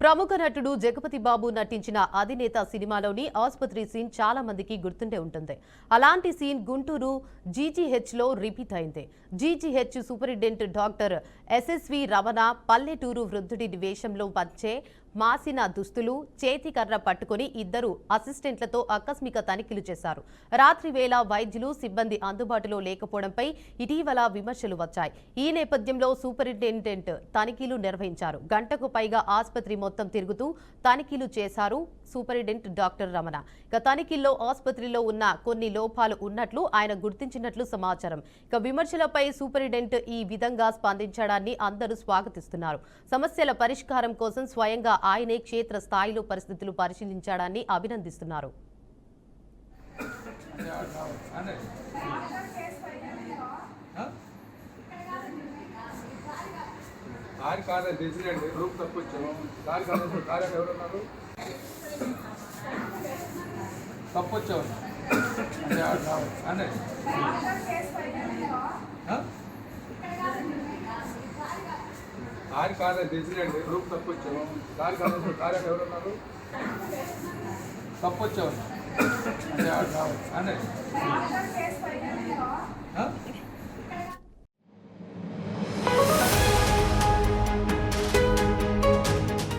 ప్రముఖ నటుడు జగపతి బాబు నటించిన అధినేత సినిమాలోని ఆసుపత్రి సీన్ చాలా మందికి గుర్తుండే ఉంటుంది. అలాంటి సీన్ గుంటూరు జీజీహెచ్ లో రిపీట్ అయింది. GGH superintendent doctor SSV Ramana పల్లెటూరు వృద్ధుడి వేషంలో వచ్చే మాసిన దుస్తులు, చేతికర్ర పట్టుకుని ఇద్దరు అసిస్టెంట్లతో ఆకస్మిక తనిఖీలు చేశారు. రాత్రి వేళ వైద్యులు, సిబ్బంది అందుబాటులో లేకపోవడంపై ఇటీవల విమర్శలు వచ్చాయి. ఈ నేపథ్యంలో సూపరింటెండెంట్ తనిఖీలు నిర్వహించారు. గంటకు పైగా ఆసుపత్రి మొత్తం తిరుగుతూ తనిఖీలు చేశారు సూపరింటెండెంట్ డాక్టర్ రమణ. తనిఖీల్లో ఆసుపత్రిలో ఉన్న కొన్ని లోపాలు ఉన్నట్లు ఆయన గుర్తించినట్లు సమాచారం. విమర్శలపై సూపరింటెండెంట్ ఈ విధంగా స్పందించడాన్ని అందరూ స్వాగతిస్తున్నారు. సమస్యల పరిష్కారం కోసం స్వయంగా ఆయనే క్షేత్ర స్థాయిలో పరిస్థితులు పరిశీలించడాన్ని అభినందిస్తున్నారు. తప్పొచ్చావు అంటే ఆరి కాదు తెలిసినండి గ్రూప్ తప్పొచ్చావు దారి కాదు కార్యం ఎవరున్నారు తప్పొచ్చావు అంటే అంటే